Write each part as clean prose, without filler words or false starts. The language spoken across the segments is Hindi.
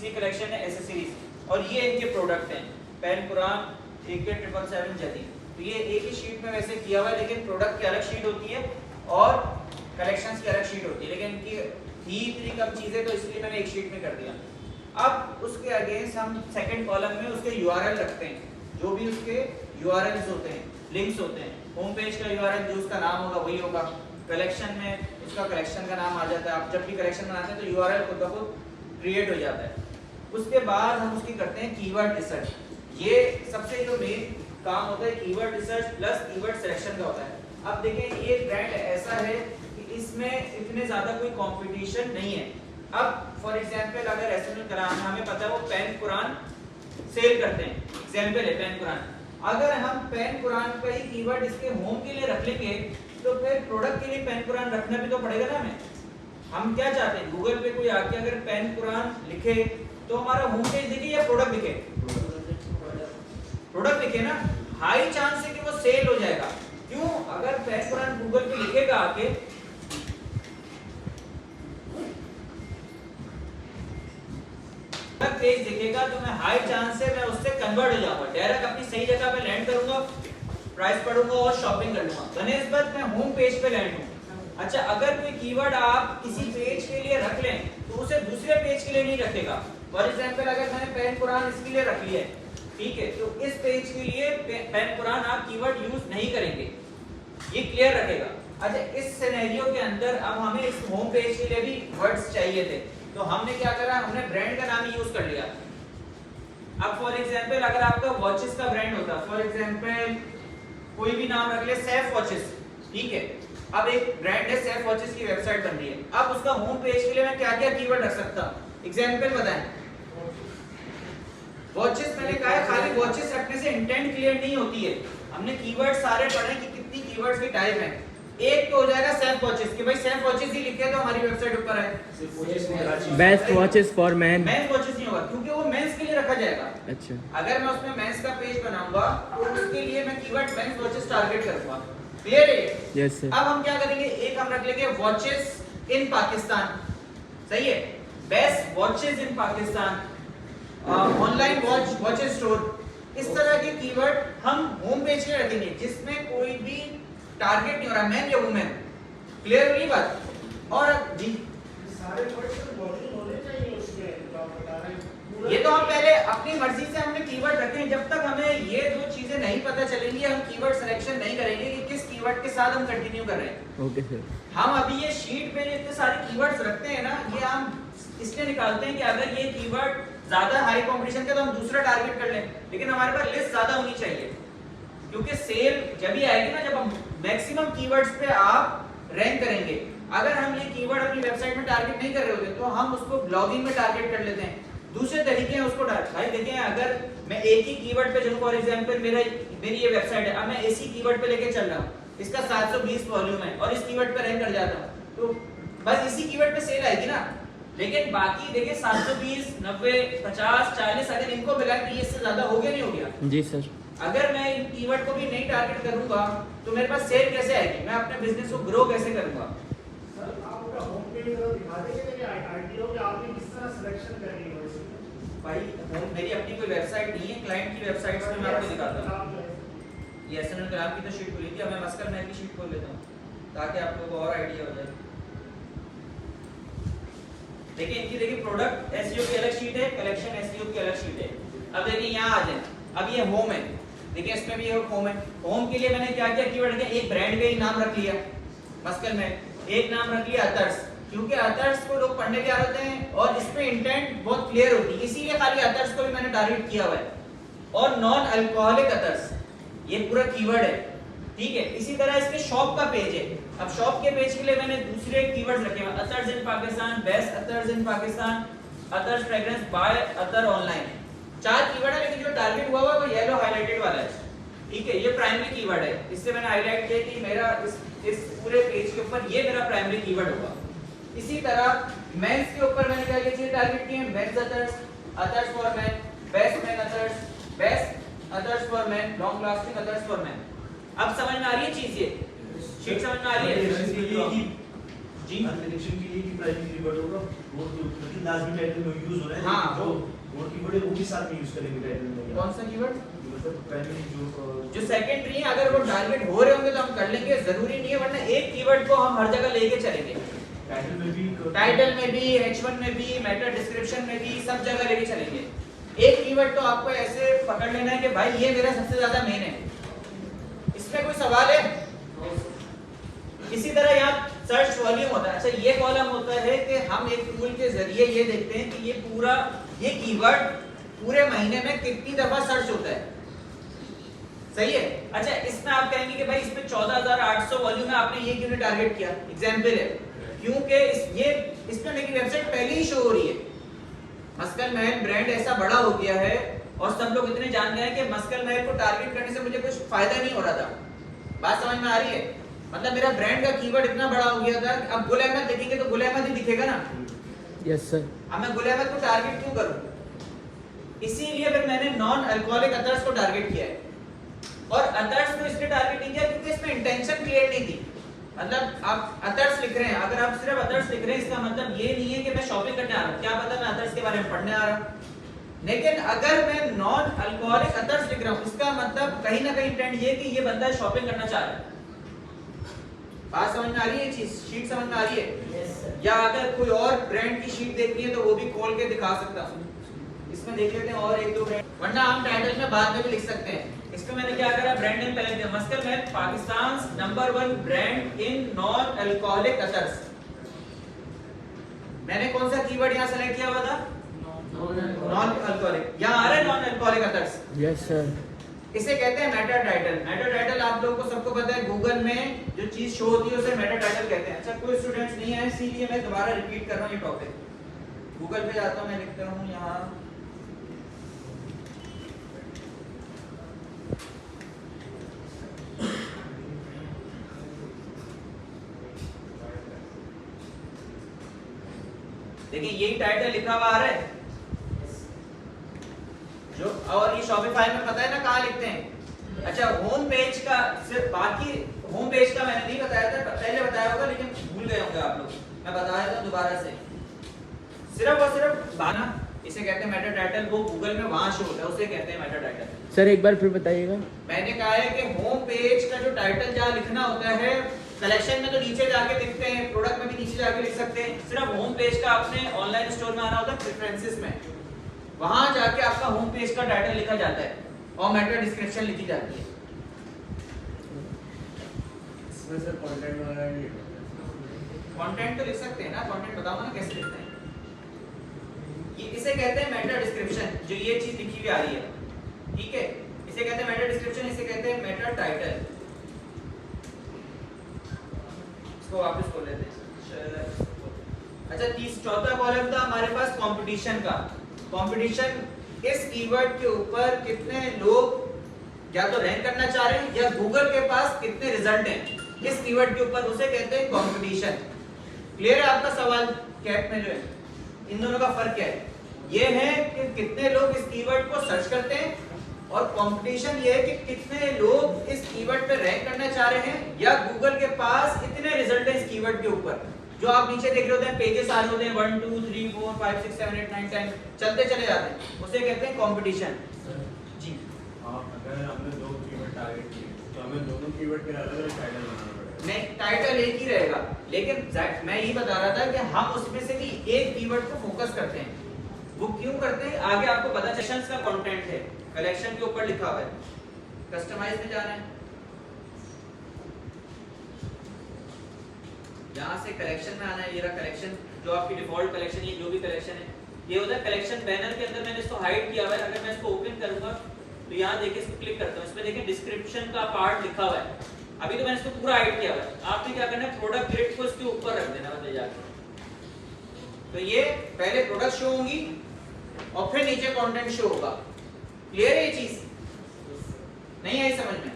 तीसरी कलेक्शन है एसेसरीज और ये इनके प्रोडक्ट हैं पेन कुरान AK777 जदी। तो ये एक ही शीट में वैसे किया हुआ है लेकिन प्रोडक्ट की अलग शीट होती है और कलेक्शंस की अलग शीट होती है, लेकिन इनकी थी इतनी कम चीजें तो इसलिए मैंने एक शीट में कर दिया। अब उसके अगेंस्ट हम सेकंड कॉलम में उसके URL रखते हैं, जो भी उसके URLs होते हैं, लिंक्स होते हैं। होम पेज का URL जो उसका नाम होगा वही होगा, कलेक्शन में उसका कलेक्शन का नाम आ जाता है। आप जब भी कलेक्शन बनाते हैं तो URL खुद ब खुद क्रिएट हो जाता है। उसके बाद हम उसकी करते हैं कीवर्ड रिसर्च। ये सबसे जो मेन काम होता है keyword research plus keyword selection का होता है। अब देखें ये ब्रांड ऐसा है कि इसमें इतने ज्यादा कोई कंपटीशन नहीं है। अब फॉर एग्जांपल अगर एसएनएल कराम हमें पता है वो पेन कुरान सेल करते हैं, एग्जांपल है पेन कुरान। अगर हम पेन कुरान का ही कीवर्ड इसके होम के लिए रख लेंगे तो फिर प्रोडक्ट के लिए पेन कुरान रखना भी तो पड़ेगा ना हमें। हम क्या चाहते हैं गूगल पे कोई आके अगर पेन कुरान लिखे तो हमारा होम पेज दिखे या प्रोडक्ट दिखे? प्रोडक्ट दिखे ना, हाई चांस है कि वो सेल हो जाएगा। क्यों? अगर पेन कुरान गूगल पे लिखेगा आके पेज दिखेगा तो मैं हाई चांस है मैं उससे कन्वर्ट हो जाऊंगा, डायरेक्ट अपनी सही जगह पे लैंड करूंगा, प्राइस पढ़ूंगा और शॉपिंग कर लूंगा। बनिस्बत मैं होम पेज पे लैंड हूं। अच्छा अगर कोई कीवर्ड आप किसी पेज के लिए रख लें तो उसे दूसरे पेज के लिए नहीं रखेगा। फॉर एग्जांपल अगर मैंने पेन कुरान इसके लिए रख लिया है, ठीक है, तो इस पेज के लिए पेन कुरान आप कीवर्ड यूज नहीं करेंगे, ये क्लियर रखेगा। अच्छा इस सिनेरियो के अंदर अब हमें इस होम पेज के लिए भी वर्ड्स चाहिए थे, तो हमने क्या करा, हमने ब्रांड का नाम यूज कर लिया। अब फॉर एग्जांपल अगर आपका वॉचेस का ब्रांड होता, फॉर एग्जांपल कोई भी नाम रख ले सैफ वॉचेस, ठीक है। अब एक ब्रांड है सैफ वॉचेस की वेबसाइट बन रही है, अब उसका होम पेज के लिए मैं क्या क्या कीवर्ड रख सकता हूं? एग्जांपल बताएं। वॉचेस मैंने कहा है खाली वॉचेस रखने से इंटेंट क्लियर नहीं होती है, हमने कीवर्ड सारे पढ़े कि कितनी कीवर्ड्स की टाइप है। एक तो हो जाएगा सैफ वॉचेस कि भाई सैफ वॉचेस ही लिखे तो हमारी वेबसाइट ऊपर है। Best watches for man, men's watches नहीं होगा क्योंकि वो मेंस के लिए रखा जाएगा। अच्छा अगर मैं उसमें मेंस का पेज बनाऊंगा तो उसके लिए मैं कीवर्ड मेंस वॉचेस टारगेट करूंगा। क्लियर है? Yes sir. अब हम क्या करेंगे, एक हम रख लेंगे वॉचेस इन पाकिस्तान, सही है, बेस्ट वॉचेस इन पाकिस्तान, ऑनलाइन वॉचेस स्टोर। इस तरह के कीवर्ड हम होम पेज पे रखेंगे जिसमें कोई भी टारगेट नहीं हो रहा, मैन या वुमेन। क्लियर हुई बात? और जी सारे वर्ड्स मौजूद होने चाहिए उसमें जो आप बता रहे हैं। ये तो हम पहले अपनी मर्जी से हमने कीवर्ड रखे हैं, जब तक हमें ये दो चीजें नहीं पता चलेंगी हम कीवर्ड सिलेक्शन नहीं करेंगे कि किस कीवर्ड के साथ हम कंटिन्यू कर रहे हैं। Okay sir. हम अभी ये शीट पे इतने सारे कीवर्ड्स रखते हैं ना, ये हम इसलिए निकालते हैं कि अगर ये कीवर्ड ज्यादा हाई कंपटीशन का तो हम दूसरा टारगेट कर लें, लेकिन हमारे पास लिस्ट ज्यादा होनी चाहिए क्योंकि सेल जब ही आएगी ना जब हम मैक्सिमम कीवर्ड्स पे आप रैंक करेंगे। अगर हम ये कीवर्ड अपनी वेबसाइट में टारगेट नहीं कर रहे होते तो हम उसको ब्लॉगिंग में टारगेट कर लेते हैं, दूसरे तरीके हैं उसको टारगेट। भाई देखें अगर मैं एक ही कीवर्ड पे चलूं, फॉर एग्जांपल मेरी ये वेबसाइट है, अब मैं इसी कीवर्ड पे लेके चल रहा हूं, इसका 720 वॉल्यूम है और इस कीवर्ड पे रैंक कर जाता हूं तो बस इसी कीवर्ड पे सेल आएगी ना। लेकिन बाकी देखिए 720, 90, 50, 40 अगर इनको मिलाएं तो ये इससे ज्यादा हो गया नहीं हो गया? जी सर। अगर मैं इन कीवर्ड को भी नहीं टारगेट करूंगा तो मेरे पास सेल कैसे आएगी, मैं अपने बिजनेस को ग्रो कैसे करूंगा? सर आप अपना होम पेज दिखा देंगे कि आईडिया कि आपने किस तरह सिलेक्शन करनी है इसमें। भाई मेरी अपनी कोई वेबसाइट नहीं है, क्लाइंट की वेबसाइट से मैं आपको दिखाता हूं। ये एसएनएल ग्राफ की तो शीट खुली थी, अब मैं मस्कर मैन की शीट खोल लेता हूं ताकि आप लोगों को और आईडिया हो जाए। देखिए इनकी देखिए प्रोडक्ट एसईओ की अलग शीट है, कलेक्शन एसईओ की अलग शीट है। अब देखिए यहां आ जाए, अब ये होम है, देखिए इसमें भी एक होम है। होम के लिए मैंने क्या क्या कीवर्ड रखे, एक ब्रांड का ही नाम रख लिया मस्कर में, एक नाम रख लिया अतर्स क्योंकि अतर्स को लोग पढ़ने के आ जाते हैं और इस पे इंटेंट बहुत क्लियर होती है, इसीलिए खाली अतर्स को भी मैंने टारगेट किया हुआ है। और नॉन अल्कोहलिक अतर्स ये पूरा कीवर्ड है, ठीक है। इसी तरह इसके शॉप का पेज है, अब शॉप के पेज के लिए मैंने दूसरे कीवर्ड्स रखे हैं, अतर्स इन पाकिस्तान, बेस्ट अतर्स इन पाकिस्तान, अतर्स फ्रेग्रेंस बाय अतर ऑनलाइन। 4 कीवर्ड है लेकिन जो टारगेट हुआ है वो येलो हाइलाइटेड वाला है, ठीक है। ये प्राइमरी कीवर्ड है, इससे मैंने हाईलाइट किया कि मेरा इस पूरे पेज के ऊपर ये मेरा प्राइमरी कीवर्ड होगा। इसी तरह मेंस के ऊपर मैंने क्या क्या चीजें टारगेट की हैं, men's attars, attars for men, best men attars, best attars for men, long lasting attars for men. अब समझ में आ रही है चीज, ये शीट समझ में आ रही है? जी कलेक्शन के लिए कि प्राइमरी कीवर्ड होगा वो तो मतलब लाजमी टाइटल में यूज हो रहा है। हाँ, जो वो कीवर्ड है वो भी साथ में यूज करेंगे टाइटल में। कौन सा कीवर्ड? मतलब प्राइमरी जो सेकेंडरी है, अगर वो टारगेट हो रहे होंगे तो हम कर लेंगे, जरूरी नहीं है, वरना एक कीवर्ड को हम हर जगह लेके चलेंगे। टाइटल में भी H1 में भी, मेटा डिस्क्रिप्शन में भी, सब जगह लेके चलेंगे। एक कीवर्ड तो आपको ऐसे पकड़ लेना है कि भाई ये मेरा सबसे ज्यादा मेन है, इसमें कोई सवाल है? इसी तरह यहाँ सर्च वॉल्यूम होता है। अच्छा, ये कॉलम होता है कि हम एक टूल के जरिए ये देखते हैं कि ये कीवर्ड पूरे महीने में कितनी दफा सर्च होता है। सही है। अच्छा, इसमें आप कहेंगे कि भाई इसमें 14,800 वॉल्यूम है, आपने ये क्यों नहीं टारगेट किया? एग्जाम्पल है, क्योंकि इसमें मेरी वेबसाइट पहले ही शो हो रही है। मस्कल महल ब्रांड ऐसा बड़ा हो गया है और सब लोग इतने जान गए हैं कि मस्कल महल को टारगेट करने से मुझे कुछ फायदा नहीं हो रहा था। बात समझ में आ रही है? मतलब मेरा ब्रांड का कीवर्ड इतना बड़ा हो गया था, अब गुल अहमद देखेंगे तो गुल अहमद ही दिखेगा ना। Yes sir. अब मैं गुल अहमद को टारगेट क्यों करूं? इसीलिए फिर मैंने नॉन अल्कोहलिक अदर्स को टारगेट किया है। और अदर्स को इसलिए टारगेट नहीं किया क्योंकि इसमें इंटेंशन क्लियर नहीं थी। मतलब आप अदर्स लिख रहे हैं, अगर आप सिर्फ अदर्स लिख रहे हैं इसका मतलब ये नहीं है कि मैं शॉपिंग करने आ रहा हूं, क्या पता मैं अदर्स के बारे में पढ़ने आ रहा हूं। लेकिन अगर मैं नॉन अल्कोहलिक अदर्स लिख रहा हूं, इसका मतलब कहीं ना कहीं इंटेंट ये कि ये बंदा शॉपिंग करना चाह रहा है। बात समझ में आ रही है? चीज शीट समझ में आ रही है? Yes sir. या अगर कोई और ब्रांड की शीट देखनी है तो वो भी खोल के दिखा सकता हूं। इसमें देख लेते हैं और एक दो ब्रांड, वरना हम टाइटल में बाद में भी लिख सकते हैं। इसमें मैंने क्या करा, ब्रांड नेम पहले दिया, muscle Mahal Pakistan number 1 brand in non alcoholic others. मैंने कौन सा कीवर्ड यहाँ सेलेक्ट किया हुआ था? Non alcoholic. यहाँ आ रहा है non alcoholic others. Yes sir. इसे कहते हैं मेटा टाइटल। मेटा टाइटल आप लोगों को सबको पता है, गूगल में जो चीज शो होती है उसे मेटा टाइटल कहते हैं। अच्छा, कोई स्टूडेंट्स नहीं है इसीलिए मैं दोबारा रिपीट कर रहा हूँ ये टॉपिक। गूगल पे जाता हूँ, मैं लिखता हूँ यहाँ देखिए यही टाइटल लिखा हुआ आ रहा है जो, और ये शॉपिफाई में पता है ना कहाँ लिखते हैं। अच्छा, होम पेज का सिर्फ, बाकी होम पेज का मैंने नहीं बताया था, पहले बताया होगा लेकिन भूल गए होंगे आप लोग, मैं बता देता हूँ दोबारा से। सिर्फ और सिर्फ बाना इसे कहते हैं मेटा टाइटल, वो गूगल में वहां शो होता है, उसे कहते हैं मेटा टाइटल। सर एक बार फिर बताइएगा। मैंने कहा है कि होम पेज का जो टाइटल जहाँ लिखना होता है, कलेक्शन में तो नीचे जाके लिखते हैं, प्रोडक्ट में भी नीचे जाके लिख सकते हैं, सिर्फ होम पेज का आपने ऑनलाइन स्टोर में आना होता है, प्रेफरेंसेस में, वहां जाके आपका होम पेज का टाइटल लिखा जाता है और मेटा डिस्क्रिप्शन लिखी जाती है। इसमें सर कंटेंट वगैरह नहीं, कंटेंट तो लिख सकते हैं ना, कंटेंट बताओ ना कैसे लिखते हैं। ये इसे कहते हैं मेटा डिस्क्रिप्शन, जो ये चीज लिखी हुई आ रही है, ठीक है, इसे कहते हैं मेटा डिस्क्रिप्शन, इसे कहते हैं मेटा टाइटल। इसको वापस खोल लेते हैं। अच्छा, चौथा कॉलम था हमारे पास कंपटीशन का। कंपटीशन, इस कीवर्ड के ऊपर कितने लोग या तो रैंक करना चाह रहे हैं या गूगल के पास कितने रिजल्ट हैं इस कीवर्ड के ऊपर, उसे कहते हैं कंपटीशन। क्लियर है आपका सवाल? कैप में जो है इन दोनों का फर्क क्या है? ये है कि कितने लोग इस कीवर्ड को सर्च करते हैं, और कंपटीशन ये है कि कितने लोग इस कीवर्ड पे रैंक करना चाह रहे हैं या गूगल के पास इतने रिजल्ट है इस कीवर्ड के ऊपर। जो आप नीचे देख रहे होते हैं, पेजेस आ रहे होते हैं 1 2 3 4 5 6 7 8 9 10 चलते चले जाते हैं, उसे कहते हैं कंपटीशन। जी हाँ, अगर हमने दो कीवर्ड टारगेट किए तो हमें दोनों कीवर्ड के अलग-अलग टाइटल बनाना पड़ेगा। नहीं, टाइटल एक ही रहेगा, लेकिन मैं यही बता रहा था कि हम उसमें से भी एक कीवर्ड को फोकस करते हैं। वो क्यों करते हैं आगे आपको पता। सेशंस का कंटेंट है, कलेक्शन के ऊपर लिखा हुआ है, कस्टमाइज में जाना है, यहाँ से कलेक्शन में आना है। ये रहा कलेक्शन, जो आपकी डिफॉल्ट कलेक्शन, ये जो भी कलेक्शन है, ये होता है कलेक्शन बैनर के अंदर। मैंने इसको हाइड किया हुआ है, अगर मैं इसको ओपन करूंगा तो यहाँ देखिए, इसको क्लिक करता हूँ, इसमें देखिए डिस्क्रिप्शन का पार्ट लिखा हुआ है। अभी तो मैंने इसको पूरा हाइड किया हुआ है, आपने क्या करना है, प्रोडक्ट ग्रिड को इसके ऊपर रख देना, मतलब जाके तो ये पहले प्रोडक्ट शो होंगी और फिर नीचे कंटेंट शो होगा। क्लियर है ये चीज? नहीं आई समझ में?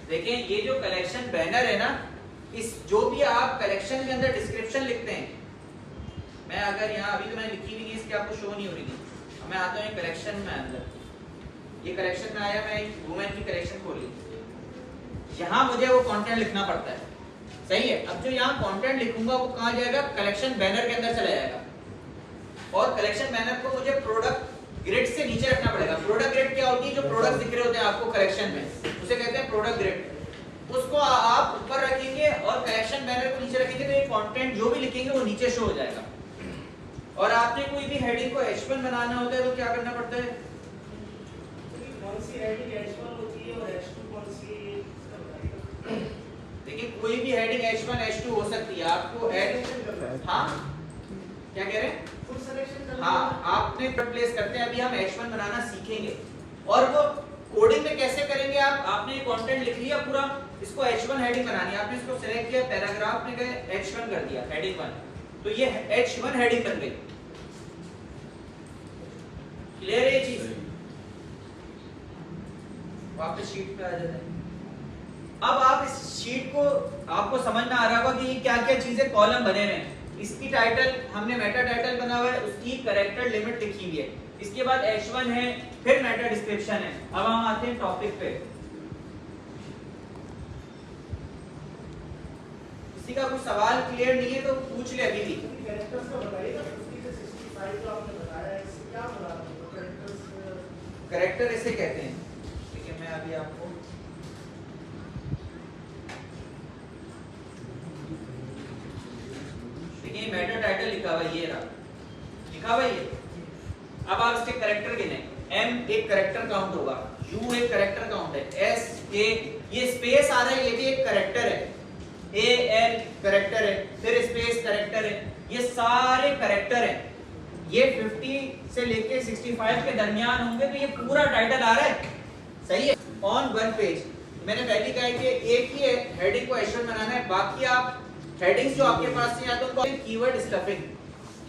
देखिए ये जो कलेक्शन बैनर है ना, इस जो भी आप कलेक्शन के अंदर डिस्क्रिप्शन लिखते हैं, मैं अगर यहाँ अभी तो मैंने लिखी नहीं है इसकी, आपको शो नहीं हो रही थी, मैं आता हूँ कलेक्शन में अंदर, ये कलेक्शन में आया, मैं वुमेन की कलेक्शन खोली, यहाँ मुझे वो कंटेंट लिखना पड़ता है। सही है। अब जो यहाँ कंटेंट लिखूंगा वो कहाँ जाएगा, कलेक्शन बैनर के अंदर चला जाएगा। और कलेक्शन बैनर को मुझे प्रोडक्ट ग्रिड से नीचे रखना पड़ेगा। प्रोडक्ट ग्रिड क्या होती है, जो प्रोडक्ट दिख रहे होते हैं आपको कलेक्शन में, उसे कहते हैं प्रोडक्ट ग्रिड। उसको आप ऊपर रखेंगे और कलेक्शन बैनर को नीचे रखेंगे, तो ये कंटेंट जो भी लिखेंगे वो नीचे शो हो जाएगा। और आपने कोई भी हेडिंग को H1 बनाना होता है तो क्या करना पड़ता है, कौन सी हेडिंग H1 होती है और H2 कौन सी, देखिए कोई भी हेडिंग H1 H2 हो सकती है। आपको हाँ क्या कह रहे हैं, फुल सिलेक्शन करना। हाँ आपने प्लेस करते हैं। अभी हम H1 बनाना सीखेंगे और वो कोडिंग में कैसे करेंगे। आपने कंटेंट लिख लिया पूरा, इसको H1 हेडिंग बनानी है, आपने इसको सिलेक्ट किया, पैराग्राफ में गए H1 कर दिया, हेडिंग 1, तो ये H1 हेडिंग बन गई। क्लियर है ये चीज। वापस शीट पे आ जाते हैं। अब आप इस शीट को, आपको समझ में आ रहा होगा कि ये क्या क्या चीजें कॉलम बने हुए हैं। इसकी टाइटल हमने मेटा टाइटल बना हुआ है, उसकी कैरेक्टर लिमिट लिखी हुई है। इसके बाद H1 है, फिर मेटा डिस्क्रिप्शन है। अब हम आते हैं टॉपिक पे। किसी का कोई सवाल क्लियर नहीं है तो पूछ ले अभी भी। कैरेक्टर्स का बताइएगा, 50 से 65 जो आपने बताया है, इससे क्या मुराद है? कैरेक्टर्स, कैरेक्टर इसे कहते हैं। ठीक है, मैं अभी आपको देखिए मेटा टाइटल लिखा हुआ है, ये रहा लिखा हुआ है ये। अब आप इसके कैरेक्टर गिने। M एक कैरेक्टर काउंट होगा, U एक कैरेक्टर काउंट है, S K ये स्पेस आ रहा है, ये भी एक कैरेक्टर है, A L कैरेक्टर है, फिर स्पेस कैरेक्टर है, ये सारे कैरेक्टर हैं। ये 50 से लेके 65 के दरमियान होंगे, तो ये पूरा टाइटल आ रहा है, सही है। ऑन वन पेज मैंने पहले कहा है कि एक ही हेडिंग को H1 बनाना है, बाकी आप हेडिंग्स जो आपके पास नहीं आते उनको कीवर्ड स्टफिंग,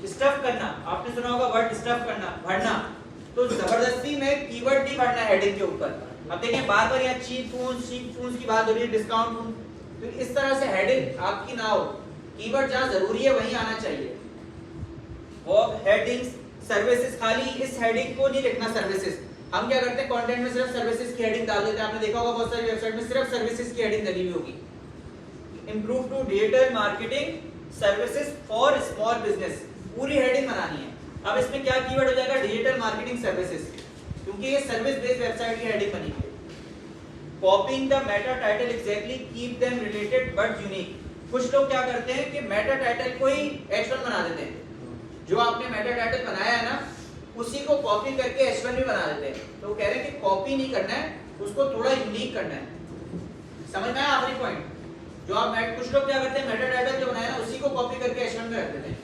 स्टफ करना। आपने सुना होगा वर्ड स्टफ करना, भरना। तो जबरदस्ती में कीवर्ड नहीं भरना है हेडिंग के ऊपर। अब देखिए बार बार यहाँ चीप फोन्स की बात हो रही है, डिस्काउंट, तो इस तरह से हेडिंग आपकी ना हो। कीवर्ड जहाँ जरूरी है वहीं आना चाहिए। वर्ब, हेडिंग्स, सर्विसेज, खाली इस हेडिंग को नहीं लिखना सर्विसेज। हम क्या करते हैं, कंटेंट में सिर्फ सर्विसेज की हेडिंग डाल देते हैं। आपने देखा होगा बहुत सारी वेबसाइट में सिर्फ सर्विसेज की हेडिंग डली हुई होगी। Improve to digital marketing services for small business, पूरी हेडिंग बनानी है। अब इसमें क्या कीवर्ड हो जाएगा, डिजिटल मार्केटिंग सर्विसेज, क्योंकि ये सर्विस बेस्ड वेबसाइट की हेडिंग बनी है। Copying the Meta title exactly, keep them related but unique. कुछ लोग क्या करते हैं कि मेटा टाइटल को ही H1 बना देते हैं। जो आपने मेटा टाइटल बनाया है ना, उसी को कॉपी करके H1 भी बना देते हैं। तो वो कह रहे हैं कि कॉपी नहीं करना है, उसको थोड़ा यूनिक करना है। समझ में आया आखिरी पॉइंट। जो आप कुछ लोग क्या करते हैं, मेटा टाइटल जो बनाया ना उसी को कॉपी करके H1 में रख देते हैं।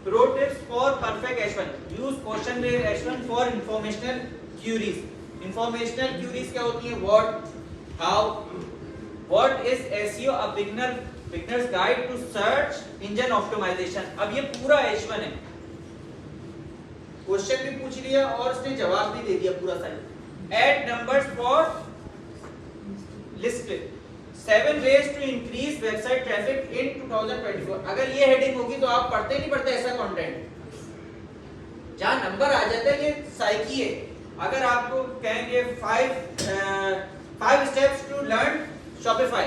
Pro tips for perfect H1, use question based H1 for informational queries. Informational queries क्या होती है, what, how, what is SEO, a beginner's guide to search engine optimization. अब ये पूरा H1 है, क्वेश्चन भी पूछ लिया और उसने जवाब भी दे दिया पूरा side. Add numbers for list, 7 ways to increase website traffic in 2024। अगर ये हेडिंग होगी तो आप पढ़ते नहीं पढ़ते ऐसा कंटेंट, जहां नंबर आ जाता है, ये साइकी है। अगर आपको कहेंगे 5 steps to learn Shopify,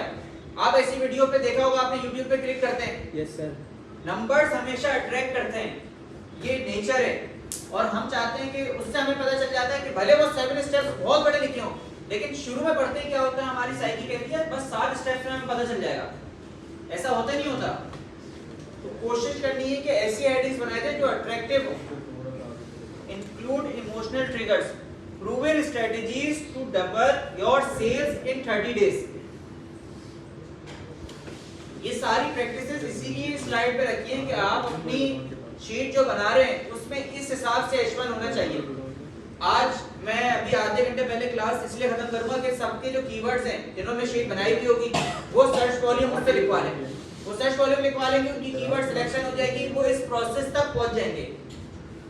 आप ऐसी वीडियो पे देखा होगा आपने, YouTube पे क्लिक करते हैं। Yes sir. नंबर्स हमेशा अट्रैक्ट करते हैं, ये नेचर है। और हम चाहते हैं कि उससे हमें पता चल जाता है कि भले वो 7 स्टेप्स बहुत बड़े लिखे हों, लेकिन शुरू में पढ़ते ही क्या होता है, हमारी साइकी कहती है बस 7 स्टेप्स में हमें पता चल जाएगा। ऐसा होता नहीं होता। तो कोशिश करनी है कि ऐसी हेडिंग्स बनाए जाए जो अट्रैक्टिव हो। Include emotional triggers, proven strategies to double your sales in 30 days। ये सारी प्रैक्टिसेस इसीलिए स्लाइड पे रखी है कि आप अपनी शीट जो बना रहे हैं उसमें इस हिसाब से H1 होना चाहिए। आज मैं अभी आधे घंटे पहले क्लास इसलिए खत्म करूंगा कि सबके जो कीवर्ड्स हैं जिन्होंने शीट बनाई भी होगी वो सर्च वॉल्यूम उससे लिखवा लें। वो सर्च वॉल्यूम लिखवा लेंगे, उनकी कीवर्ड सिलेक्शन हो जाएगी, वो इस प्रोसेस तक पहुंच जाएंगे।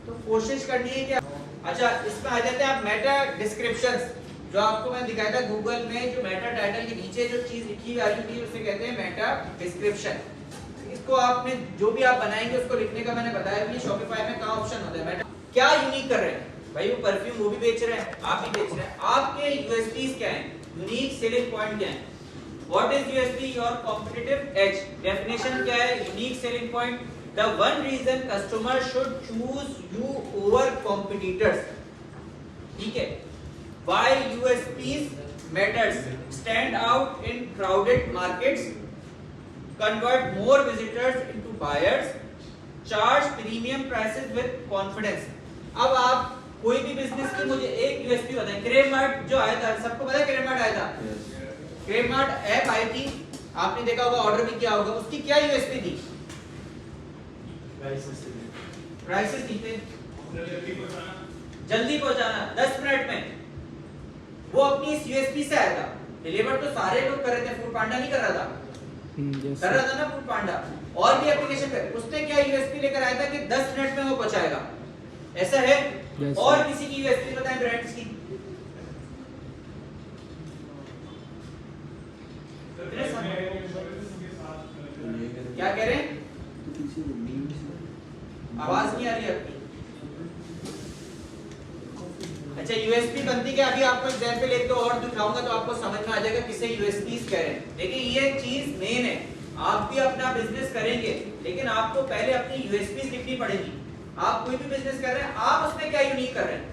तो कोशिश करनी है कि अच्छा इसमें आ जाते हैं आप मेटा डिस्क्रिप्शंस, जो आपको मैं दिखाया था गूगल में, जो मेटा टाइटल के नीचे जो चीज लिखी हुई थी उसे कहते हैं मेटा डिस्क्रिप्शन। इसको आपने जो भी आप बनाएंगे उसको लिखने का मैंने बताया भी, शॉपिफाई में कहाँ ऑप्शन होता है मेटा। क्या यूनिक कर रहे हैं भाई, वो परफ्यूम वो भी बेच रहे हैं, आप भी बेच रहे हैं, आपके यूएसपीज क्या हैं, यूनिक सेलिंग पॉइंट क्या है? What is USP? Your competitive edge. Definition क्या है? Unique selling point. The one reason customer should choose you over competitors. ठीक है? Why USPs matters? Stand out in crowded markets. Convert more visitors into buyers. Charge premium prices with confidence. अब आप कोई भी बिजनेस की मुझे एक यूएसपी बताएं। क्रेमार्ट जो आया था, सबको पता है क्रेमार्ट आया था? क्रेमार्ट ऐप आई थी, आपने देखा होगा, ऑर्डर भी किया होगा, उसकी क्या यूएसपी थी? प्राइसेस थी, जल्दी पहुंचाना 10 मिनट में। वो अपनी इस यूएसपी से आया था। डिलीवर तो सारे लोग कर रहे थे, फूड पांडा नहीं कर रहा था। कर रहा था ना फूड पांडा, और भी एप्लीकेशन पे। उसने क्या यूएसपी लेकर आया था कि 10 मिनट में वो पहुंचाएगा। ऐसा है? और किसी की यूएसपी बताएं ब्रांड्स की। क्या कह रहे हैं? आवाज नहीं आ रही आपकी। अच्छा, यूएसपी बनती क्या? अभी आपको एग्जांपल एक दो और दिखाऊंगा तो आपको समझ में आ जाएगा किसे यूएसपीस कह रहे हैं। देखिए ये चीज मेन है। आप भी अपना बिजनेस करेंगे, लेकिन आपको पहले अपनी यूएसपीस लिखनी पड़ेगी। आप कोई भी बिजनेस कर रहे हैं, आप उसमें क्या यूनिक कर रहे हैं?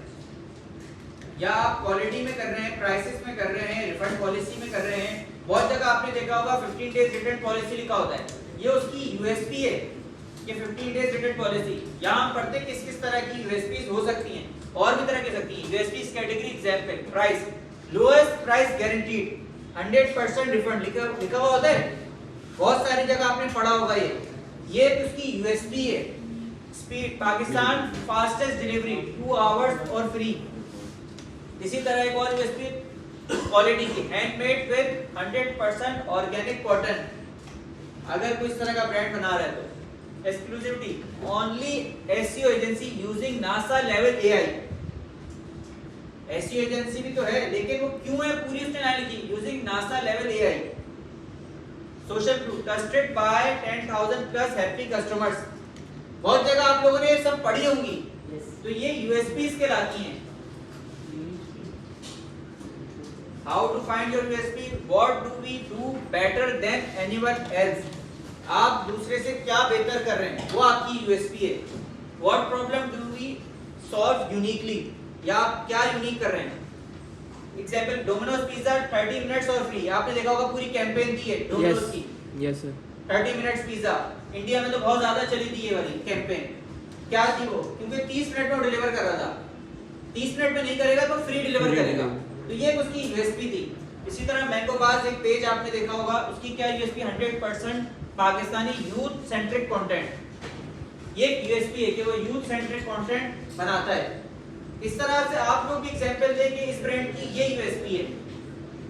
या आप क्वालिटी में कर रहे हैं, प्राइसेस में कर रहे हैं, रिफंड पॉलिसी में कर रहे हैं। बहुत जगह आपने देखा होगा 15 डेज रिटर्न पॉलिसी लिखा होता है, ये उसकी यूएसपी है कि 15 डेज रिटर्न पॉलिसी। यहां हम पढ़ते हैं किस किस तरह की यूएसपीस हो सकती हैं, और भी तरह की सकती हैं। USPs category example, price, lowest price guaranteed, 100% refund लिखा हुआ होता है। बहुत सारी जगह आपने पढ़ा होगा ये उसकी यूएसपी है। Speed, Pakistan fastest delivery 2 hours और फ्री। इसी तरह एक और यूएसपी क्वालिटी की, हैंडमेड विद 100% ऑर्गेनिक कॉटन। अगर कोई इस तरह का ब्रांड बना रहा है तो exclusivity, only SEO agency using NASA level AI. SEO agency भी तो है, लेकिन वो क्यों है पूरी उसने लाइन लिखी, using NASA level AI. Social proof, trusted bye 10,000 plus happy customers. बहुत जगह आप लोगों ने ये सब पढ़ी होंगी, तो ये यूएसपीस कहलाती हैं। How to find your USP? What do we do better than anyone else? आप दूसरे से क्या बेहतर कर रहे हैं, वो आपकी USP है। What problem do we solve uniquely? या आप क्या यूनिक कर रहे हैं? Example, Domino's Pizza 30 minutes और फ्री। आपने देखा होगा पूरी कैंपेन थी है Domino's की। Yes sir. 30 minutes pizza, India में तो बहुत ज्यादा चली थी ये वाली कैंपेन। क्या थी वो? क्योंकि 30 मिनट में वो डिलीवर कर रहा था। 30 मिनट में नहीं करेगा तो फ्री डिलीवर करेगा, तो ये उसकी यूएसपी थी। इसी तरह मैंगो बाज एक पेज आपने देखा होगा, उसकी क्या USP, 100% Pakistani youth centric content. ये यूएसपी है कि वो यूथ सेंट्रिक कंटेंट बनाता है। इस तरह से आप लोग भी एग्जांपल दें कि इस ब्रांड की ये यूएसपी है।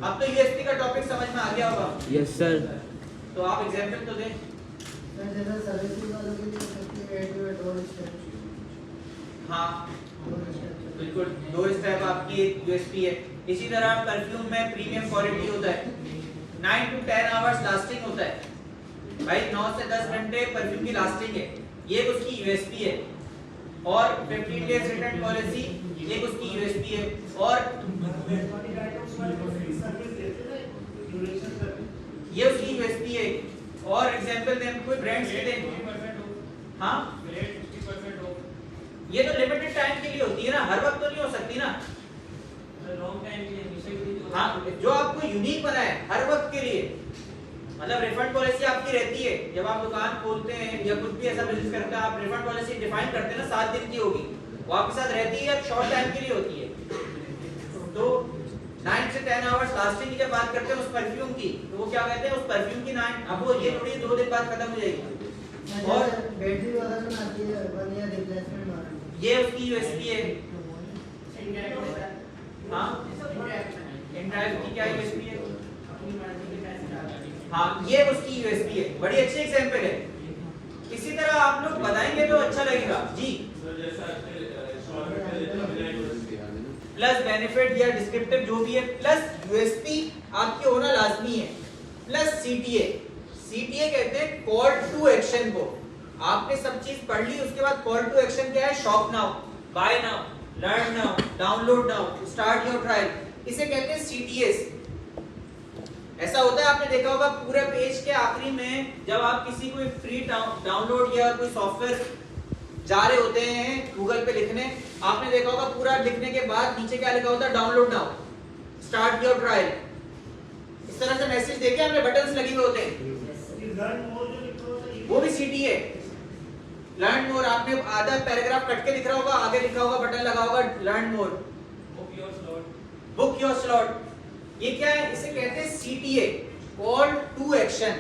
अब तो यूएसपी का टॉपिक समझ में आ गया होगा। Yes sir. तो आप एग्जांपल तो दें। सर जैसे सर्विस वालों के लिए सकती है डोर स्टेप। हाँ बिल्कुल, 2 स्टेप आपकी एक यूएसपी है। इसी तरह परफ्यूम में प्रीमियम क्वालिटी होता है, 9 to 10 आवर्स लास्टिंग होता है। भाई 9 से 10 घंटे परफ्यूम की लास्टिंग है, ये उसकी यूएसपी है। और 15 डेज रिटर्न पॉलिसी, ये उसकी यूएसपी है। और ये उसकी यूएसपी है। और एग्जांपल दें, कोई ब्रांड्स के दें। हाँ, ये तो लिमिटेड टाइम के लिए होती है ना, हर वक्त तो नहीं हो सकती ना। लॉन्ग टाइम के लिए हमेशा के लिए हाँ, जो आपको यूनिक बनाए हर वक्त के लिए। मतलब रिफंड पॉलिसी आपकी रहती है, जब आप दुकान खोलते हैं या कुछ भी ऐसा बिजनेस करते हैं, आप रिफंड पॉलिसी डिफाइन करते हैं ना, 7 दिन की होगी, वो आपके साथ रहती है, शॉर्ट टाइम के लिए होती है। तो 9 से 10 आवर्स लास्टिंग की जब बात करते हैं उस परफ्यूम की, तो वो क्या कहते हैं, उस परफ्यूम की 9, अब वो ये थोड़ी 2 दिन बाद खत्म हो जाएगी। और बैटरी वाला जो आती है 1 ईयर रिप्लेसमेंट वारंटी, ये उसकी यूएसपी है। हाँ, इंड्राइव की क्या यूएसपी है? हाँ, ये उसकी यूएसपी है। बड़ी अच्छी एग्जांपल है। इसी तरह आप लोग बताएंगे तो अच्छा लगेगा जी। प्लस बेनिफिट या डिस्क्रिप्टिव जो भी है, प्लस यूएसपी आपके होना लाजमी है, प्लस सीटीए। सीटीए कहते हैं कॉल टू एक्शन को। आपने सब चीज पढ़ ली, उसके बाद कॉल टू एक्शन क्या है? Shop now, buy now, learn now, download now, start your trial, इसे कहते हैं सीटीएस। ऐसा होता है, आपने देखा होगा पूरे पेज के आखिरी में जब आप किसी कोई फ्री डाउनलोड या कोई सॉफ्टवेयर जा रहे होते हैं गूगल पे लिखने, आपने देखा होगा पूरा लिखने के बाद नीचे क्या लिखा होता है, download now, start your trial. इस तरह से मैसेज देके हमने बटन्स लगे हुए होते हैं, वो भी सीटी है। लर्न मोर, आपने आधा पैराग्राफ कट के लिख रहा होगा, आगे लिखा होगा, बटन लगा होगा learn more, book your slot. ये क्या है, इसे कहते हैं सीटीए, कॉल टू एक्शन।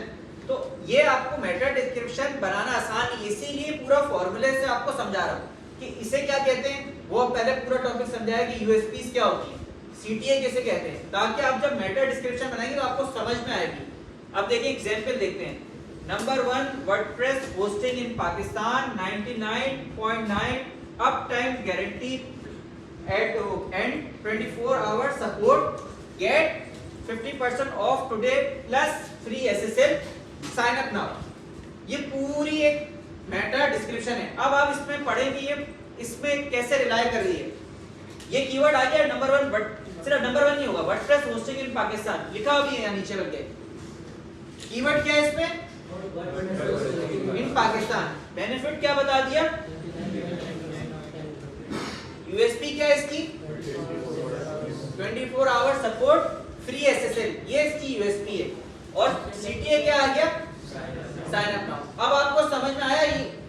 तो ये आपको मेटा डिस्क्रिप्शन बनाना आसान है, इसीलिए पूरा फॉर्मूले से आपको समझा रहा हूं कि इसे क्या कहते हैं। वो पहले पूरा टॉपिक समझाया कि यूएसपीज क्या होती है, सीटीए किसे कहते हैं, ताकि आप जब मेटा डिस्क्रिप्शन बनाएंगे तो आपको समझ में आएगी। अब देखिए एग्जांपल देखते हैं। Number 1, WordPress hosting in Pakistan 99.9 uptime guarantee at and 24 hour support, get 50% off today plus free SSL, sign up now. ये पूरी एक मेटा डिस्क्रिप्शन है। अब आप इसमें पढ़ेंगे ये इसमें कैसे रिलाय कर रही है। ये कीवर्ड आ गया नंबर 1, बट सिर्फ नंबर 1 नहीं होगा, वर्डप्रेस होस्टिंग इन पाकिस्तान लिखा भी है यहाँ नीचे बल्कि। कीवर्ड क्या है इसमें, इन पाकिस्तान। बेनिफिट क्या बता दिया, यूएसपी क्या है इसकी, 24 आवर सपोर्ट, फ्री एसएसएल, ये इसकी यूएसपी है। और सीटीए क्या आ गया, साइन अप नाउ। अब आपको समझ में आया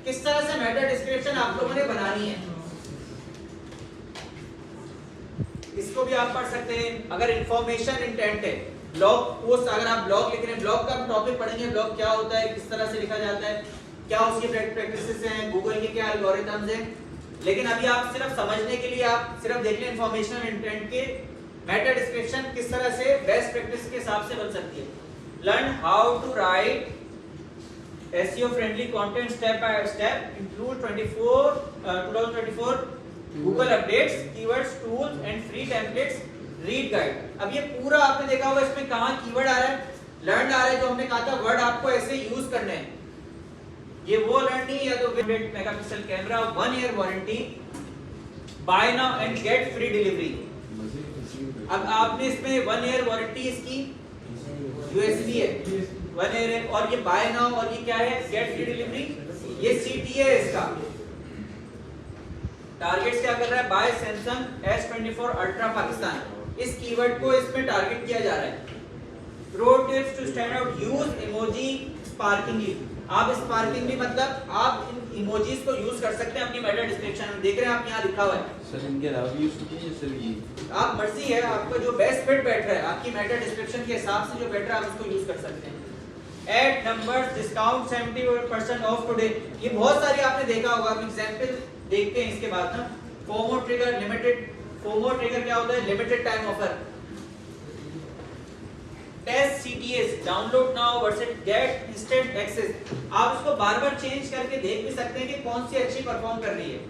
किस तरह से मेटा डिस्क्रिप्शन आप लोगों ने बनानी है। इसको भी आप पढ़ सकते हैं अगर इंफॉर्मेशन इंटेंट है। ब्लॉग पोस्ट, अगर आप ब्लॉग लिख रहे हैं, ब्लॉग का टॉपिक पढ़ेंगे, ब्लॉग क्या होता है, किस तरह से लिखा जाता है, क्या उसकी प्रैक्टिसेस हैं, गूगल के क्या एल्गोरिथम्स हैं। लेकिन अभी आप सिर्फ समझने के लिए आप सिर्फ देख लें इंफॉर्मेशन इंटेंट के मेटा डिस्क्रिप्शन किस तरह से बेस्ट प्रैक्टिस के हिसाब से बन सकती है। Learn how to write SEO friendly content step by step, include 2024 Google updates, keywords, tools and free templates, read guide। अब ये पूरा आपने देखा होगा इसमें कहाँ कीवर्ड आ रहा है, लर्न आ रहा है, जो हमने कहा था वर्ड आपको ऐसे यूज करने हैं। ये वो लर्न नहीं है तो 100 megapixel camera, 1 year warranty, buy now and get free delivery. अब आपने इसमें 1 ईयर वारंटी इसकी यूएसबी है, 1 ईयर है, और ये बाय नाउ और ये क्या है, गेट फ्री डिलीवरी, ये सीटीए है इसका। टारगेट्स क्या कर रहा है, bye Samsung S24 ultra Pakistan, इस कीवर्ड को इसमें टारगेट किया जा रहा है। Pro tips to stand out, use emoji sparingly. आप स्पार्किंगली मतलब आप इन इमोजीज को यूज कर सकते हैं अपनी मेटा डिस्क्रिप्शन में। देख रहे हैं आप यहाँ लिखा हुआ है सर, इनके अलावा भी यूज कीजिए सर। ये आप मर्जी है, आपका जो बेस्ट फिट बैठ रहा है आपकी मेटा डिस्क्रिप्शन के हिसाब से जो बैठ रहा है आप उसको यूज कर सकते हैं। Add numbers, discount 70% of today, ये बहुत सारी आपने देखा होगा। आप एग्जांपल देखते हैं इसके बाद ना। FOMO trigger limited, FOMO trigger क्या होता है, limited time offer. Test CTAs, download now versus get instant access. आप इसको बार-बार चेंज करके देख भी सकते हैं कि कौन सी अच्छी परफॉर्म कर रही है।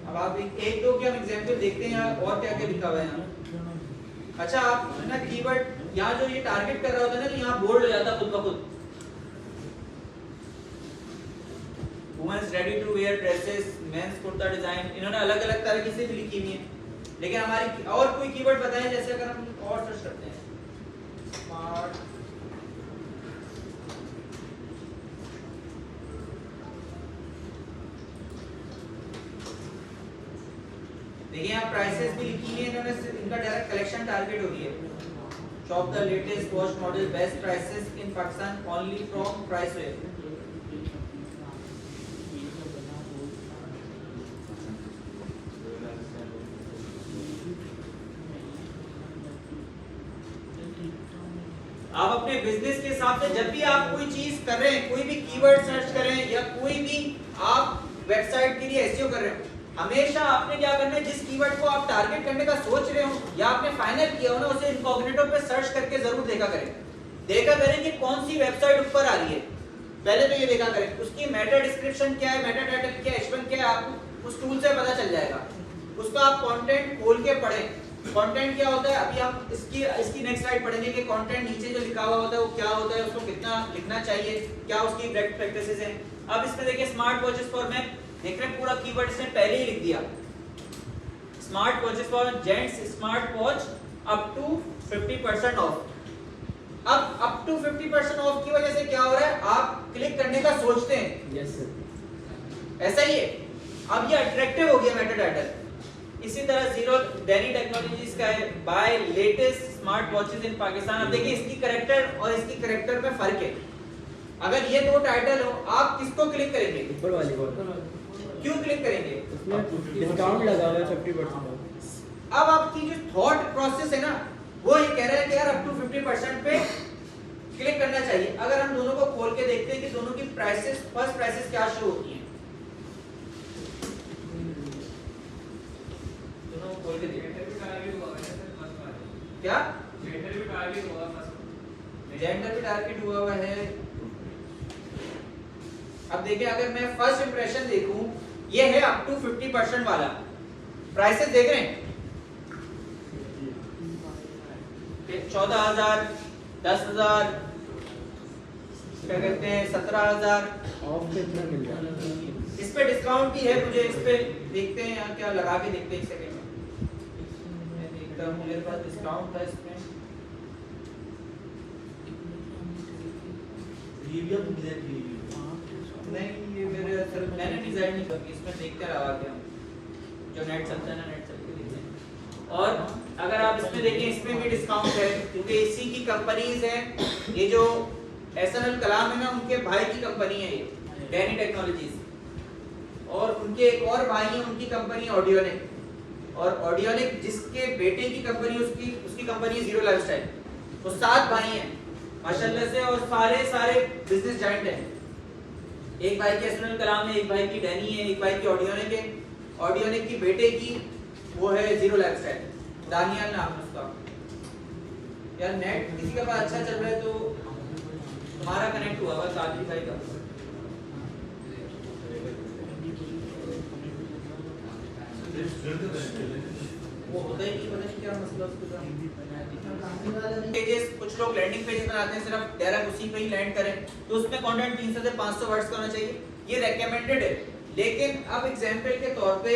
अब आप एक दो के हम एग्जांपल देखते हैं और क्या क्या लिखा हुआ है यहाँ। अच्छा, आप ना कीवर्ड यहाँ जो ये टारगेट कर रहा होता है ना, तो यहाँ बोल्ड हो जाता खुद ब खुद। Women's ready to wear dresses, men's kurta design, इन्होंने अलग अलग तरह की से भी लिखी हुई है। लेकिन हमारी और कोई कीवर्ड बताएं, जैसे अगर हम और सर्च करते हैं स्मार्ट, देखिए यहाँ प्राइसेस भी लिखी हुई है इन्होंने, इनका डायरेक्ट कलेक्शन टारगेट हो रही है। Shop the latest watch model, best prices in Pakistan only from price wave. आप अपने बिजनेस के हिसाब से जब भी आप कोई चीज कर रहे हैं, कोई भी कीवर्ड सर्च करें या कोई भी आप वेबसाइट के लिए एसईओ कर रहे हो, हमेशा आपने क्या करना है, जिस कीवर्ड को आप टारगेट करने का सोच रहे हो या आपने फाइनल किया हो ना, उसे इनकॉग्निटो पे सर्च करके जरूर देखा करें कि कौन सी वेबसाइट ऊपर आ रही है। पहले तो ये देखा करें उसकी मेटा डिस्क्रिप्शन क्या है, मेटा टाइटल क्या है, H1 क्या है, आपको उस टूल से पता चल जाएगा। उसका आप कंटेंट खोल के पढ़ें, कंटेंट क्या होता है, अभी हम इसकी नेक्स्ट स्लाइड पढ़ेंगे कि कंटेंट नीचे जो लिखा हुआ होता है वो क्या होता है, उसको कितना लिखना चाहिए, क्या उसकी बेस्ट प्रैक्टिसेस हैं। अब इसमें देखिए स्मार्ट वॉचेस फॉर मैन, देख रहे हैं पूरा कीवर्ड इसने पहले ही लिख दिया, smart watches for gents, smart watch up to 50% off. अब अप टू 50% ऑफ की वजह से क्या हो रहा है, आप क्लिक करने का सोचते हैं, यस सर। ऐसा ही है। अब ये अट्रैक्टिव हो गया मेटा टाइटल। इसी तरह जीरो डेनी टेक्नोलॉजीज का है, बाय लेटेस्ट स्मार्ट वॉचेस इन पाकिस्तान। अब देखिए इसकी कैरेक्टर और इसकी कैरेक्टर में फर्क है। अगर ये दो टाइटल हो, आप किसको क्लिक करेंगे, ऊपर वाली को। क्यों क्लिक करेंगे, उसमें डिस्काउंट लगा हुआ है 50%। अब आपकी जो थॉट प्रोसेस है ना, वो ये कह रहा है कि यार अप टू 50% पे क्लिक करना चाहिए। अगर हम दोनों को खोल के देखते हैं कि दोनों की प्राइसेस, फर्स्ट प्राइसेस क्या शो होती हैं, दोनों खोल के देखते हैं क्या, जेंडर भी टारगेट हुआ हुआ है। अब देखिए अगर मैं फर्स्ट इंप्रेशन देखूं, ये है अप टू 50% वाला, प्राइसेस देख रहे हैं 14,000, 10,000, क्या कहते हैं 17,000, ऑफ कितना मिल रहा है? इस पे डिस्काउंट भी है, मुझे इस पे देखते हैं यहाँ क्या लगा के देखते हैं, एक सेकंड मैं देखता हूँ, मेरे पास डिस्काउंट था इसमें, नहीं ये मेरे असल मैंने डिजाइन नहीं की, इसमें देखते लगा के हम जो नेट चलता है ना, नेट चल के देखते हैं। और अगर आप इसमें देखें, इसमें भी डिस्काउंट है क्योंकि इसी की कंपनीज हैं, ये जो एसएनएल कलाम है ना, उनके भाई की कंपनी है ये डेनी टेक्नोलॉजीज, और उनके एक और भाई हैं, उनकी कंपनी ऑडियोनिक, और ऑडियोनिक जिसके बेटे की कंपनी, उसकी कंपनी है जीरो लाइफस्टाइल। वो 7 भाई हैं माशाल्लाह से, और सारे बिजनेस जायंट हैं। एक भाई की एसएनएल कलाम है, एक भाई की डेनी है, एक भाई की ऑडियोनिक है। ऑडियोनिक की बेटे की वो है जीरो लाइफस्टाइल, दानियाल नाम है उसका। यार नेट किसी का पास अच्छा चल रहा है तो हमारा कनेक्ट हुआ हुआ कादरी भाई का, वो होता ही नहीं, पता नहीं क्या मसला उसका। पेजेस, कुछ लोग लैंडिंग पेजेस बनाते हैं सिर्फ डायरेक्ट उसी पे ही लैंड करें, तो उसमें कंटेंट 300 से 500 वर्ड्स का होना चाहिए, ये रेकमेंडेड है। लेकिन अब एग्जांपल के तौर पे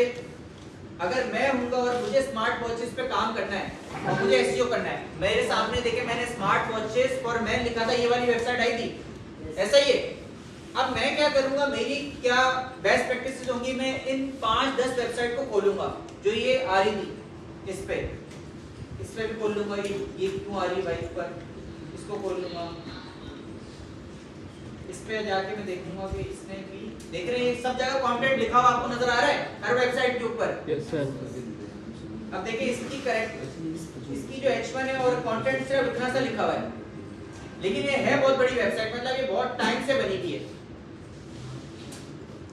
अगर मैं हूँगा और मुझे स्मार्ट वॉचेस पे काम करना है और मुझे एसईओ करना है, मेरे सामने देखे मैंने स्मार्ट वॉचेस फॉर मैन लिखा था, ये वाली वेबसाइट आई थी, ऐसा ही है। अब मैं क्या करूंगा, मेरी क्या बेस्ट प्रैक्टिसेस होंगी, मैं इन 5-10 वेबसाइट को खोलूंगा जो ये आ रही थी, इस पे भी खोल लूंगा, ये क्यों आ रही है भाई पर, इसको खोल लूंगा, इस पे जाके मैं देखूंगा कि इसने भी, देख रहे हैं सब जगह कंटेंट लिखा हुआ आपको नजर आ रहा है हर वेबसाइट के ऊपर। Yes sir. अब देखिए इसकी करेक्ट, इसकी जो H1 है और कंटेंट सिर्फ इतना सा लिखा हुआ है, लेकिन ये है बहुत बड़ी वेबसाइट, मतलब ये बहुत टाइम से बनी थी है।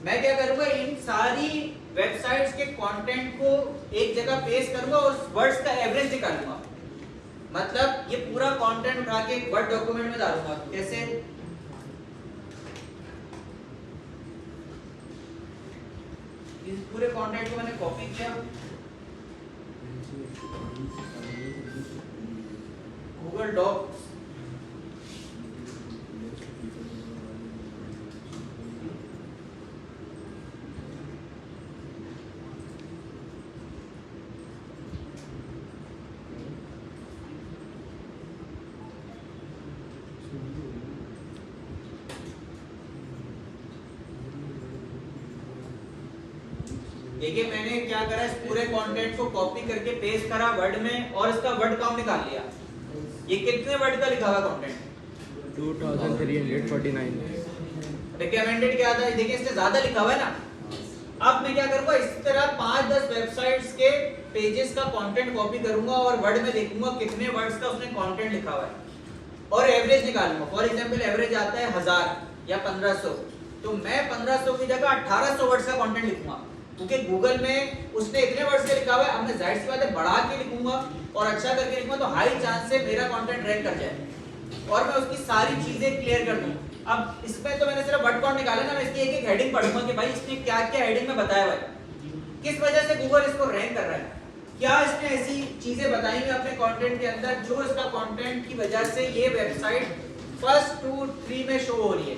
मैं क्या करूंगा, इन सारी वेबसाइट्स के कंटेंट को एक जगह पेस्ट करूंगा और वर्ड्स का एवरेज निकालूंगा, मतलब ये पूरा कंटेंट उठा के एक वर्ड डॉक्यूमेंट में डालूंगा। कैसे, इस पूरे कंटेंट को मैंने कॉपी किया, गूगल डॉक्स, देखिए मैंने क्या करा, इस पूरे कंटेंट को कॉपी करके पेस्ट करा वर्ड में और इसका वर्ड काउंट निकाल लिया। ये कितने वर्ड का लिखा हुआ कंटेंट, 2349। रिकमेंडेड क्या था, देखिए इससे ज्यादा लिखा हुआ है ना। अब मैं क्या करूंगा, इस तरह 5-10 वेबसाइट्स के पेजेस का कंटेंट कॉपी करूंगा और वर्ड में देखूंगा कितने वर्ड्स का उसने कंटेंट लिखा हुआ है और एवरेज निकालूंगा। फॉर एग्जांपल एवरेज आता है 1000 या 1500, तो मैं 1500 की जगह 1800 वर्ड्स का कंटेंट लिखूंगा, क्योंकि गूगल में उसने इतने वर्ड्स से लिखा हुआ है। अब मैं जाहिर सी बात है बढ़ा के लिखूंगा और अच्छा करके लिखूंगा, तो हाई चांस है मेरा कंटेंट रैंक कर जाए और मैं उसकी सारी चीजें क्लियर कर दूं। अब इसमें तो मैंने सिर्फ वर्ड काउंट निकाला ना, मैं इसकी एक हेडिंग पढ़ूंगा कि भाई इसने क्या क्या हेडिंग में बताया हुआ है, किस वजह से गूगल इसको रैंक कर रहा है। क्या इसने ऐसी चीजें बताई हैं अपने कंटेंट के अंदर जो इसका कंटेंट की वजह से ये वेबसाइट फर्स्ट 2-3 में शो हो रही है।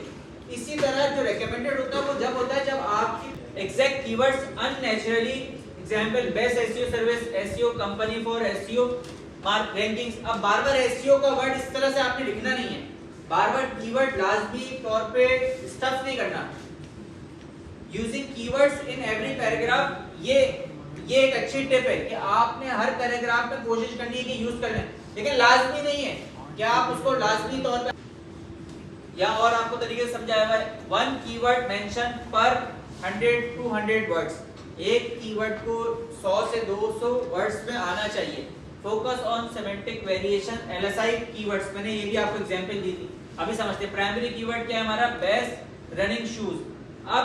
इसी तरह जो रेकमेंडेड होता है वो जब होता है जब आपकी exact keywords unnaturally, example best SEO service, SEO company for SEO mark rankings. अब बार-बार एसईओ का वर्ड इस तरह से आपने लिखना नहीं है, बार-बार कीवर्ड लाजमी तौर पे स्टफ नहीं करना। Using keywords in every paragraph, ये एक अच्छी टिप है कि आपने हर पैराग्राफ में कोशिश करनी है कि यूज कर लें, लेकिन लाजमी नहीं है कि आप उसको लाजमी तौर पे, या और आपको तरीके से समझाया हुआ है 1 कीवर्ड मेंशन पर 100 to 100 वर्ड्स। एक कीवर्ड को 100 से 200 वर्ड्स में आना चाहिए। Focus on semantic variation, LSI keywords, मैंने ये भी आपको एग्जांपल दी थी। अभी समझते हैं प्राइमरी कीवर्ड क्या है हमारा, बेस्ट रनिंग शूज। अब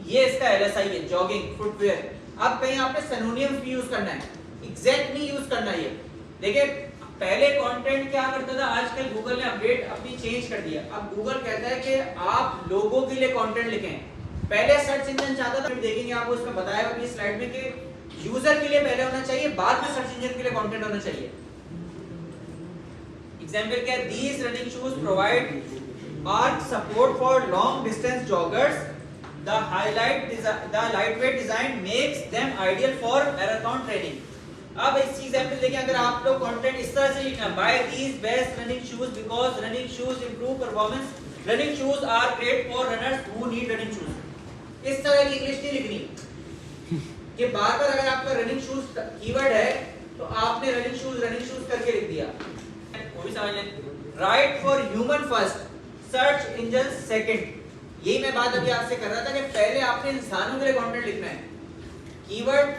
ये इसका एलएसआई है, जॉगिंग फुटवेयर। अब कहीं आपने सिनोनिम्स भी यूज करना है, एग्जैक्ट नहीं यूज करना है। देखिए पहले कंटेंट क्या करता था, आजकल गूगल ने अपडेट अपनी चेंज कर दिया। अब गूगल कहता है कि आप लोगों के लिए कंटेंट लिखें। पहले सर्च इंजन चाहता था, देखेंगे आपको इसमें बताया अपनी स्लाइड में कि यूजर के लिए पहले होना चाहिए, बाद में सर्च इंजन के लिए कंटेंट होना चाहिए। एग्जांपल क्या है, these running shoes provide arch support for long distance joggers, the lightweight design makes them ideal for marathon training। अब इस एग्जांपल देखिए, अगर आप लोग कंटेंट इस तरह से लिखना, buy these best running shoes because running shoes improve performance, running shoes are great for runners who need running shoes। इस तरह की इंग्लिश नहीं लिखनी कि बार-बार अगर आपका रनिंग शूज कीवर्ड है तो आपने रनिंग शूज करके लिख दिया, वो भी समझ लें। Right for human first, search engine second. यही मैं बात अभी आपसे कर रहा था कि पहले आपने इंसानों के लिए कंटेंट लिखना है। कीवर्ड,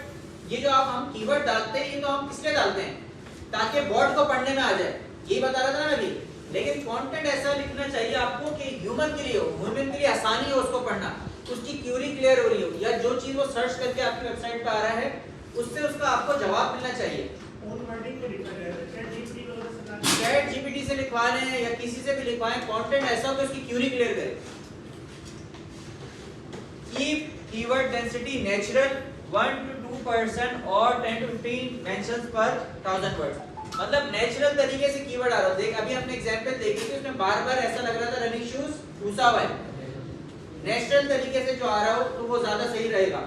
ये जो हम कीवर्ड डालते हैं, ये तो हम किस लिए डालते हैं, ताकि बॉट को पढ़ने में आ जाए, यही बता रहा था ना अभी। लेकिन कंटेंट ऐसा लिखना चाहिए आपको कि ह्यूमन के लिए हो, ह्यूमन के लिए आसानी हो उसको पढ़ना, उसकी क्वेरी क्लियर हो रही हो, या जो चीज वो सर्च करके आपकी वेबसाइट पे आ रहा है उससे उसका आपको जवाब मिलना चाहिए। चैट जीपीटी से लिखवा लें या किसी से भी लिखवाएं, कंटेंट ऐसा हो कि उसकी क्वेरी क्लियर करे। Keep keyword density natural, 1 to 2% और 10 to 15 mentions per 1000 words। मतलब नेचुरल तरीके से कीवर्ड आ रहा है। देख अभी हमने एग्जांपल देखी थी, उसमें बार-बार ऐसा लग रहा था रनिंग शूज पूछा हुआ है। नेचुरल तरीके से जो आ रहा हो तो वो ज्यादा सही रहेगा।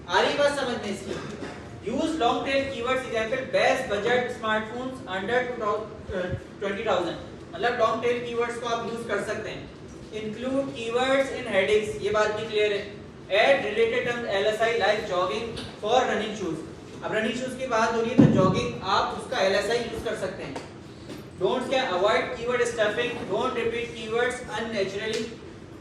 आ रही बात समझ में इसकी। Use long tail keywords, example best budget smartphones under 20,000। मतलब लॉन्ग टेल कीवर्ड्स को आप यूज कर सकते हैं। इंक्लूड कीवर्ड्स इन हेडिंग्स, ये बात भी क्लियर है। Add related terms LSI like jogging for running shoes. अब रनिंग शूज की बात हो रही है तो जॉगिंग आप उसका एलएसआई यूज कर सकते हैं। डोंट क्या, avoid keyword stuffing, don't repeat keywords unnaturally,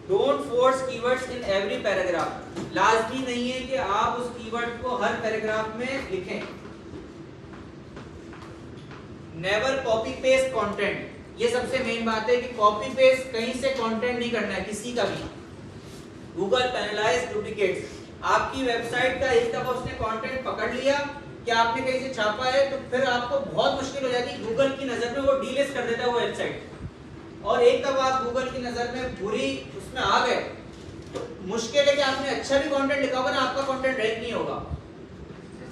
don't force keywords in every paragraph. लाजमी नहीं है कि आप उस कीवर्ड को हर पैराग्राफ में लिखें। नेवर कॉपी पेस्ट कंटेंट, ये सबसे मेन बात है कि कॉपी पेस्ट कहीं से कंटेंट नहीं करना है किसी का भी। Google penalise duplicates. आपकी वेबसाइट का एक दफा उसने कंटेंट पकड़ लिया कि आपने कहीं से छापा है तो फिर आपको बहुत मुश्किल हो जाती है। गूगल की नजर में वो डीलिस्ट कर देता है वो वेबसाइट। और एक दफा आप गूगल की नजर में बुरी उसमें आ गए तो मुश्किल है कि आपने अच्छा भी कंटेंट लिखा होगा ना, आपका कंटेंट रैंक नहीं होगा।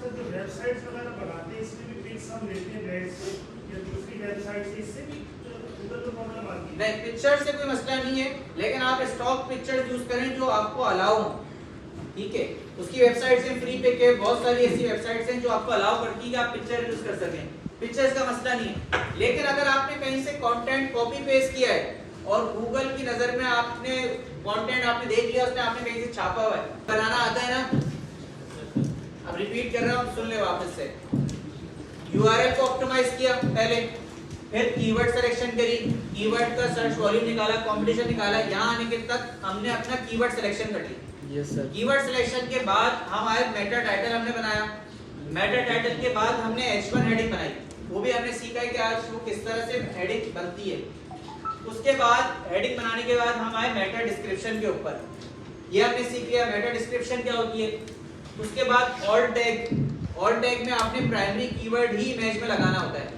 सर जो वेबसाइट्स वगैरह बनाते हैं इसमें भी पिक्स हम लेते हैं नेट से या दूसरी वेबसाइट से, इससे भी गूगल को प्रॉब्लम आती है? नहीं, पिक्चर से कोई मसला नहीं है, लेकिन आप स्टॉक पिक्चर्स यूज करें जो आपको अलाउ हो। ठीक है, उसकी वेबसाइट्स हैं फ्री पे के, बहुत सारी ऐसी वेबसाइट्स हैं जो आपको अलाउ करती है कि आप पिक्चर यूज कर सकें। पिक्चर्स का मसला नहीं है। लेकिन अगर आपने कहीं से कंटेंट कॉपी पेस्ट किया है और गूगल की नजर में आपने कंटेंट आपने देख लिया, उसने आपने कहीं से छापा हुआ है, बनाना आता है ना। अब रिपीट कर रहा हूं, सुन ले वापस से। यूआरएल को ऑप्टिमाइज किया पहले, फिर कीवर्ड सिलेक्शन करी, कीवर्ड का सर्च वॉल्यूम निकाला, कंपटीशन निकाला, यहां आने के तक हमने अपना कीवर्ड सिलेक्शन कर लिया। Yes sir. कीवर्ड सिलेक्शन के बाद हम आए मेटा टाइटल हमने बनाया। मेटा टाइटल के बाद हमने H1 हेडिंग बनाई, वो भी हमने सीखा है कि आज वो किस तरह से हेडिंग बनती है। उसके बाद हेडिंग बनाने के बाद हम आए मेटा डिस्क्रिप्शन के ऊपर, ये हमने सीख लिया मेटा डिस्क्रिप्शन क्या होती है। उसके बाद ऑल्ट टैग, ऑल्ट टैग में आपने प्राइमरी कीवर्ड ही इमेज में लगाना होता है।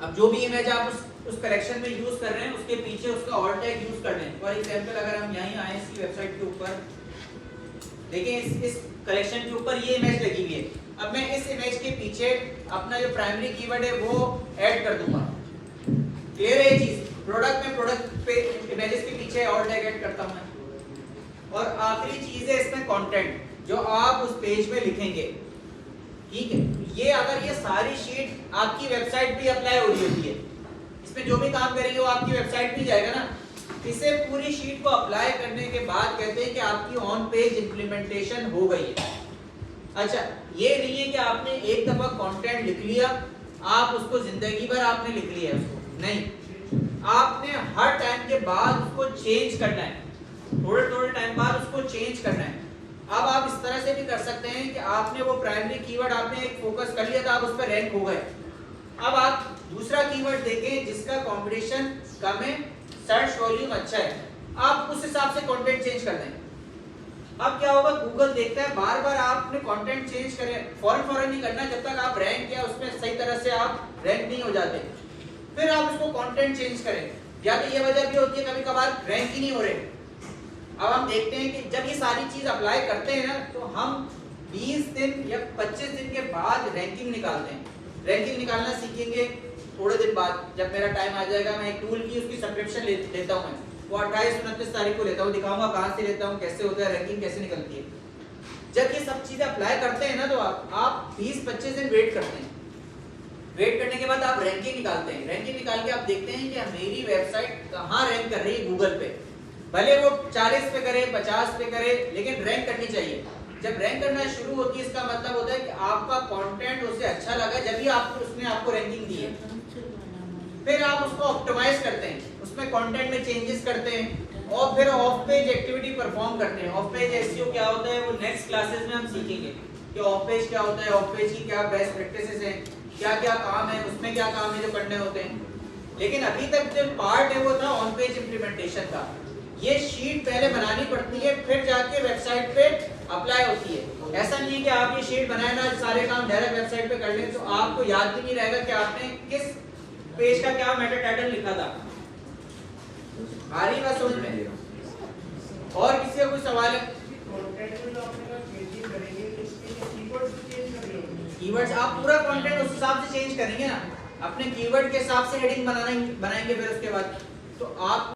अब जो भी इमेज आप उस कलेक्शन में यूज कर रहे हैं उसके पीछे उसका ऑल्ट टैग यूज कर लें। फॉर एग्जांपल अगर हम यहीं आए इसकी वेबसाइट के ऊपर, देखिए इस कलेक्शन के ऊपर ये इमेज लगी हुई है। अब मैं इस इमेज के पीछे अपना जो प्राइमरी कीवर्ड है वो ऐड कर दूंगा। क्लियर है ये चीज? प्रोडक्ट में प्रोडक्ट पे इमेजेस के पीछे और टैग ऐड करता हूं मैं। और आखिरी चीज है इसमें कंटेंट, जो आप उस पेज में लिखेंगे। ठीक है, ये अगर ये सारी शीट आपकी वेबसाइट पे अप्लाई हो रही होती है, इसमें जो भी काम करेंगे वो आपकी वेबसाइट पे जाएगा ना। इसे पूरी शीट को अप्लाई करने के बाद कहते हैं कि आपकी ऑन पेज इंप्लीमेंटेशन हो गई है। अच्छा, ये नहीं है कि आपने एक दफा कंटेंट लिख लिया, आप उसको जिंदगी भर आपने लिख लिया उसको, नहीं, आपने हर टाइम के बाद उसको चेंज करना है, थोड़े थोड़े टाइम बाद उसको चेंज करना है। अब आप इस तरह से भी कर सकते हैं कि आपने वो प्राइमरी कीवर्ड आपने एक फोकस कर लिया था, आप उस पर रैंक हो गए। अब आप दूसरा कीवर्ड देखें जिसका कंपटीशन कम है, सर्च वॉल्यूम अच्छा है, आप उस हिसाब से कंटेंट चेंज कर दें। अब क्या होगा, गूगल देखता है बार बार आपने कंटेंट चेंज करें, फौरन नहीं करना, जब तक आप रैंक या उसमें सही तरह से आप रैंक नहीं हो जाते, फिर आप उसको कंटेंट चेंज करें। या तो ये वजह भी होती है कभी कभार रैंक ही नहीं हो रहे। अब हम देखते हैं कि जब ये सारी चीज अप्लाई करते हैं ना, तो हम 20 दिन या 25 दिन के बाद रैंकिंग निकालते हैं। रैंकिंग निकालना सीखेंगे थोड़े दिन बाद, जब मेरा टाइम आ जाएगा। मैं एक टूल की उसकी सब्सक्रिप्शन लेता हूं, मैं वो 28-29 तारीख को लेता हूं, दिखाऊंगा कहां से लेता हूं, कैसे होता है, रैंकिंग कैसे निकलती है। जब ये सब चीजें अप्लाई करते हैं ना, तो आप 20-25 दिन वेट करते हैं। वेट करने के बाद आप रैंकिंग निकालते हैं। रैंकिंग निकाल के आप देखते हैं कि मेरी वेबसाइट कहां रैंक कर रही है गूगल पे। भले वो 40 पे करे, 50 पे करे, लेकिन रैंक करनी चाहिए। जब रैंक करना शुरू होती है, इसका मतलब होता है कि आपका कंटेंट उसे अच्छा लगा, जब भी उसने आपको रैंकिंग दी है। फिर आप उसको ऑप्टिमाइज करते हैं, उसमें कंटेंट में चेंजेस करते हैं, और फिर ऑफ पेज एक्टिविटी परफॉर्म करते हैं। ऑफ पेज एसईओ क्या होता है, वो नेक्स्ट क्लासेस में हम सीखेंगे कि ऑफ पेज क्या होता है, ऑफ पेज की क्या बेस्ट प्रैक्टिसेस हैं, क्या क्या काम है, उसमें क्या काम है जो करने होते हैं। लेकिन अभी तक जो पार्ट है वो था ऑन पेज इंप्लीमेंटेशन का। ये शीट पहले बनानी पड़ती है, फिर जाके वेबसाइट पे अप्लाई होती है। ऐसा नहीं है कि आप ये शीट बनाए ना, सारे काम डायरेक्ट वेबसाइट पे कर लें, तो आपको याद भी नहीं रहेगा कि आपने किस पेज का क्या मेटा टाइटल लिखा था। आ रही बात समझ में? और किसी का कोई सवाल है? कीवर्ड्स आप पूरा कंटेंट उस हिसाब से चेंज करेंगे ना, अपने कीवर्ड के हिसाब से हेडिंग बनाएंगे। फिर उसके बाद तो आप